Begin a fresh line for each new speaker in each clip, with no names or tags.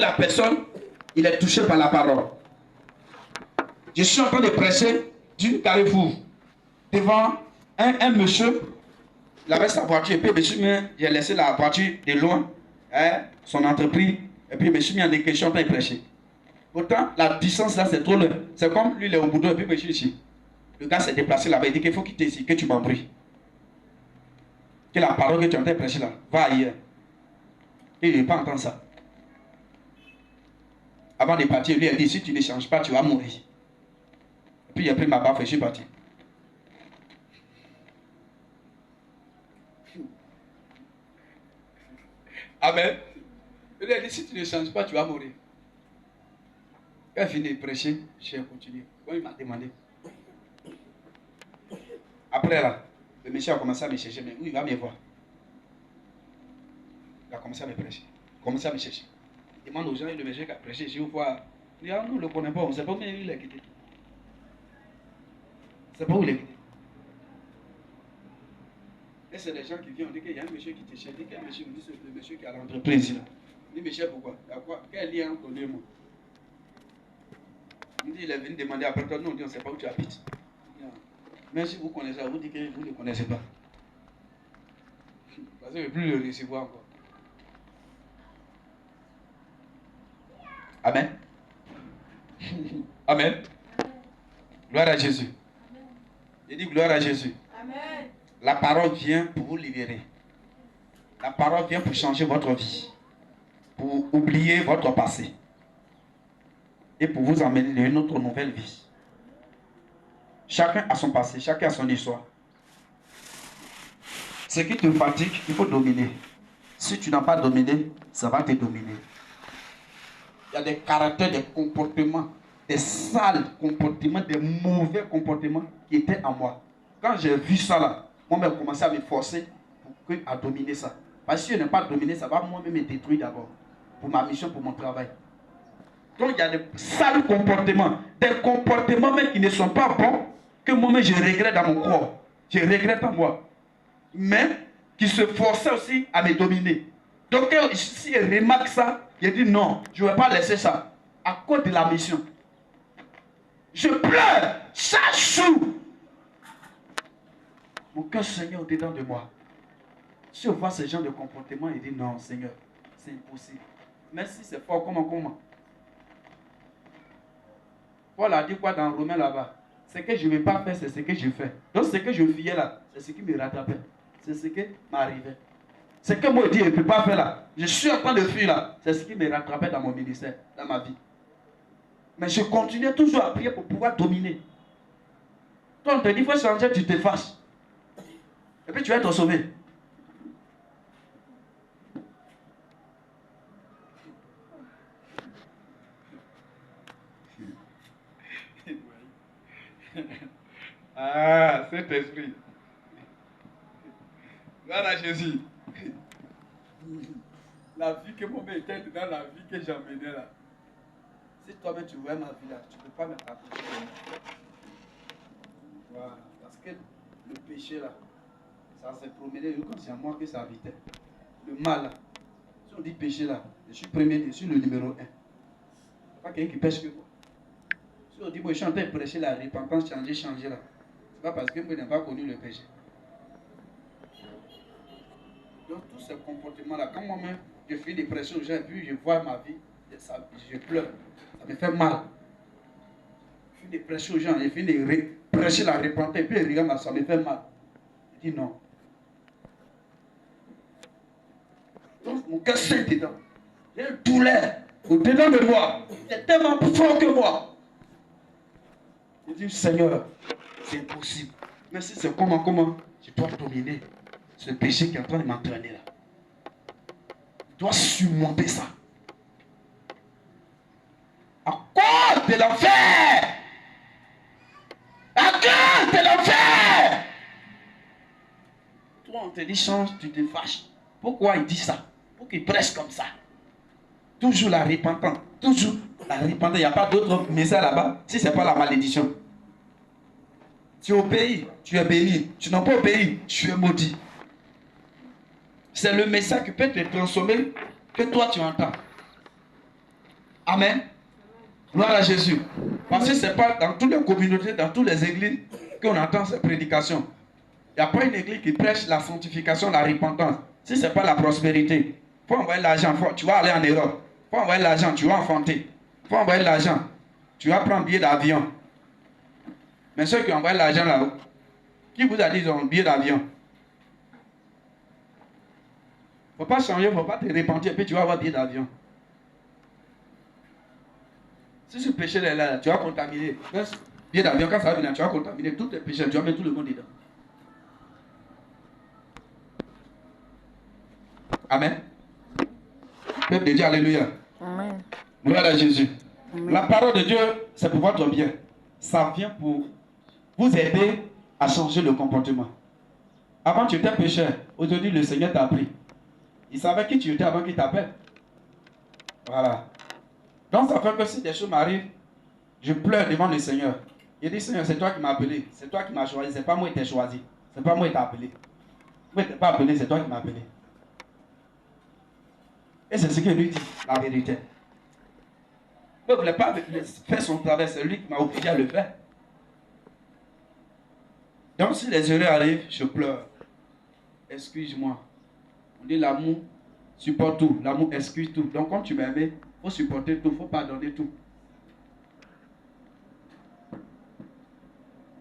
la personne, il est touché par la parole. Je suis en train de prêcher d'une Carrefour devant un monsieur. Il avait sa voiture et puis je me suis mis, j'ai laissé la voiture de loin, hein, son entreprise, et puis je me suis mis en question en train de prêcher. Pourtant, la distance là c'est trop loin. C'est comme lui il est au bout et puis je suis ici. Le gars s'est déplacé là-bas, il dit qu'il faut quitter ici, que tu m'embrouilles. Que la parole que tu es en train de prêcher là, va ailleurs. Et il ne veut pas entendre ça. Avant de partir, lui a dit, si tu ne changes pas, tu vas mourir. Et puis il a pris ma baffe et je suis parti. Amen. Il a dit, si tu ne changes pas, tu vas mourir. Quand il a fini de prêcher, j'ai continué. Quand il m'a demandé. Après là, le monsieur a commencé à me chercher, mais où il va me voir? Il a commencé à me prêcher. Il a commencé à me chercher. Il demande aux gens, le monsieur qui a prêché, je vous vois. Il dit, ah, nous ne le connaissons pas, on ne sait pas où il est quitté. On ne sait pas où il est quitté. Et c'est des gens qui viennent, on dit qu'il y a un monsieur qui te cherche. Il dit quel monsieur? On dit c'est le monsieur qui a l'entreprise là. Il dit, monsieur, pourquoi? Il y a quoi? Quel lien entre lui et moi? Il dit, il est venu demander après toi, nous on dit, on ne sait pas où tu habites. Mais si vous connaissez, vous dites que vous ne le connaissez pas. Parce que je ne veux plus le recevoir encore. Amen. Amen. Gloire à Jésus. Je dis gloire à Jésus. Amen. La parole vient pour vous libérer. La parole vient pour changer votre vie. Pour oublier votre passé. Et pour vous emmener dans une autre nouvelle vie. Chacun a son passé, chacun a son histoire. Ce qui te fatigue, il faut dominer. Si tu n'as pas dominé, ça va te dominer. Il y a des caractères, des comportements, des sales comportements, des mauvais comportements qui étaient en moi. Quand j'ai vu ça là, moi-même j'ai commencé à me forcer à dominer ça. Parce que si je n'ai pas dominé, ça va moi-même me détruire d'abord. Pour ma mission, pour mon travail. Donc il y a des sales comportements, des comportements même qui ne sont pas bons, que moi-même je regrette dans mon corps. Je regrette en moi. Mais qui se forçaient aussi à me dominer. Donc si je remarque ça, je dis non, je ne vais pas laisser ça. À cause de la mission. Je pleure chaque jour. Mon cœur Seigneur au-dedans de moi. Si on voit ce genre de comportement, il dit non Seigneur, c'est impossible. Mais si c'est fort, comment? Paul a dit quoi dans Romains là-bas? Ce que je ne vais pas faire, c'est ce que je fais. Donc ce que je fuyais là, c'est ce qui me rattrapait. C'est ce qui m'arrivait. Ce que moi je dis, je ne peux pas faire là. Je suis en train de fuir là. C'est ce qui me rattrapait dans mon ministère, dans ma vie. Mais je continuais toujours à prier pour pouvoir dominer. Toi, on te dit, il faut changer, tu te fâches. Et puis tu vas être sauvé. Ah, cet esprit. Voilà Jésus. La vie que mon père était dans la vie que j'emmenais là. Si toi-même tu vois ma vie là, tu ne peux pas me rapprocher de moi. Voilà. Parce que le péché là, ça s'est promené comme c'est à moi que ça habitait. Le mal là. Si on dit péché là, je suis premier, je suis le numéro 1. Pas quelqu'un qui pêche que moi. Si on dit moi je suis en train de prêcher la repentance, changer là. C'est pas parce que moi je n'ai pas connu le péché. Donc tous ces comportements là, quand moi-même je fais des pressions, j'ai vu, je vois ma vie, je pleure, ça me fait mal. Je fais des pressions aux gens, je fais des prêcher la repentance, et puis regarde, ça me fait mal. Je dis non. Donc mon cœur saigne dedans. J'ai une douleur au-dedans de moi. C'est tellement plus fort que moi. Je dis Seigneur, c'est impossible. Mais si c'est comment, je dois dominer ce péché qui est en train de m'entraîner là. Je dois surmonter ça. À cause de l'enfer. À cause de l'enfer. Toi, on te dit change, tu te fâches. Pourquoi il dit ça? Pour qu'il prêche comme ça. Toujours la repentance. Toujours la repentance. Il n'y a pas d'autre message là-bas si ce n'est pas la malédiction. Tu obéis, tu es béni. Tu n'as pas obéi, tu es maudit. C'est le message qui peut te transformer que toi tu entends. Amen. Gloire à Jésus. Parce que ce n'est pas dans toutes les communautés, dans toutes les églises qu'on entend ces prédications. Il n'y a pas une église qui prêche la sanctification, la repentance. Si ce n'est pas la prospérité, il faut envoyer l'argent. Tu vas aller en Europe. Il faut envoyer l'argent, tu vas enfanter. Il faut envoyer l'argent. Tu vas prendre un billet d'avion. Mais ceux qui envoient l'argent là-haut, qui vous a dit qu'ils ont un billet d'avion? Il ne faut pas changer, il ne faut pas te repentir, et puis tu vas avoir un billet d'avion. Si ce péché est là, tu vas contaminer. Billet d'avion, quand ça va venir, tu vas contaminer tous tes péchés, tu vas mettre tout le monde dedans. Amen. Peuple de Dieu, alléluia. Amen. Gloire à Jésus. Amen. La parole de Dieu, c'est pour votre bien. Ça vient pour vous aider à changer le comportement. Avant, tu étais pécheur. Aujourd'hui, le Seigneur t'a appris. Il savait qui tu étais avant qu'il t'appelle. Voilà. Donc, ça fait que si des choses m'arrivent, je pleure devant le Seigneur. Il dit, Seigneur, c'est toi qui m'as appelé. C'est toi qui m'as choisi. C'est pas moi qui t'ai choisi. C'est pas moi qui t'ai appelé. Moi, je t'ai pas appelé, c'est toi qui m'as appelé. Et c'est ce qu'il lui dit, la vérité. Il ne voulait pas faire son travail, c'est lui qui m'a obligé à le faire. Donc si les erreurs arrivent, je pleure. Excuse-moi. On dit l'amour supporte tout, l'amour excuse tout. Donc quand tu m'aimes, il faut supporter tout, il faut pardonner tout.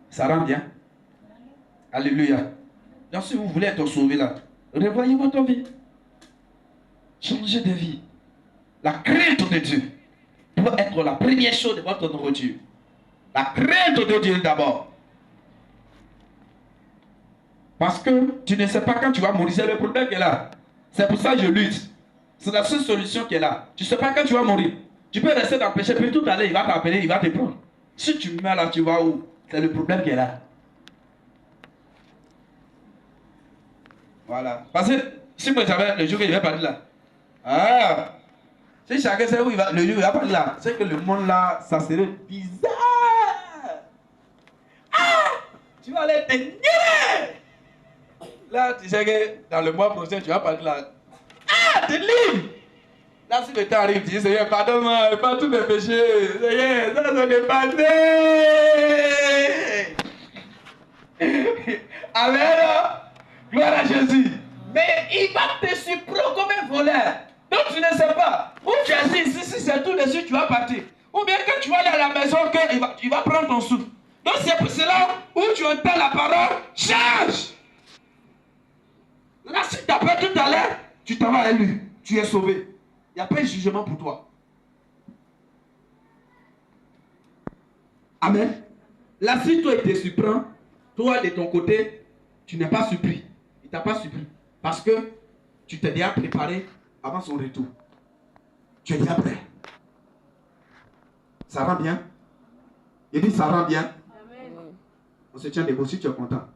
Ça rend bien. Alléluia. Donc si vous voulez être sauvé là, revoyez votre vie. Changez de vie. La crainte de Dieu doit être la première chose de votre nourriture. La crainte de Dieu d'abord. Parce que tu ne sais pas quand tu vas mourir. C'est le problème qui est là. C'est pour ça que je lutte. C'est la seule solution qui est là. Tu ne sais pas quand tu vas mourir. Tu peux rester dans le péché, puis tout à l'heure, il va t'appeler, il va te prendre. Si tu meurs là, tu vas où? C'est le problème qui est là. Voilà. Parce que si moi j'avais le jour que je vais parler là. Ah! Si chacun sait où il va, le jour où il va parler là, c'est que le monde là, ça serait bizarre. Ah! Tu vas aller te nier! Là, tu sais que dans le mois prochain, tu vas parler là. Ah! T'es libre! Là, si le temps arrive, tu dis, Seigneur, pardonne-moi, pas tous mes péchés. Seigneur, ça s'est passé. Amen. Gloire à Jésus. Mais il va te surprendre comme un voleur. Donc tu ne sais pas. Où tu es assis, si c'est tout de suite, tu vas partir. Ou bien que tu vas aller à la maison, il va prendre ton souffle. Donc c'est pour cela où tu entends la parole, change. Là, si tu as peur tout à l'heure, tu t'en vas à lui. Tu es sauvé. Il n'y a pas de jugement pour toi. Amen. Là, si toi, il te surprend, toi, de ton côté, tu n'es pas surpris. Il ne t'a pas surpris. Parce que tu t'es déjà préparé avant son retour. Tu es déjà prêt. Ça va bien? Il dit, ça va bien. Amen. On se tient debout si tu es content.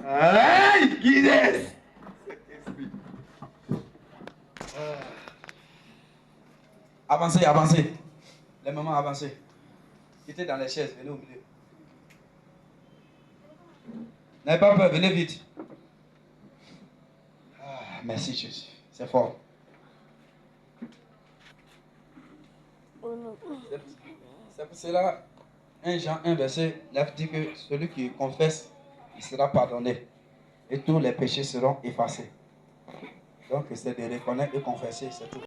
Aïe, Guinness! Avancez, avancez. Les mamans, avancez. Quittez dans les chaises, venez au milieu. N'ayez pas peur, venez vite. Ah, merci Jésus, c'est fort. C'est pour cela, 1 Jean 1 verset 9 dit que celui qui confesse, il sera pardonné. Et tous les péchés seront effacés. Donc c'est de reconnaître et confesser, c'est tout.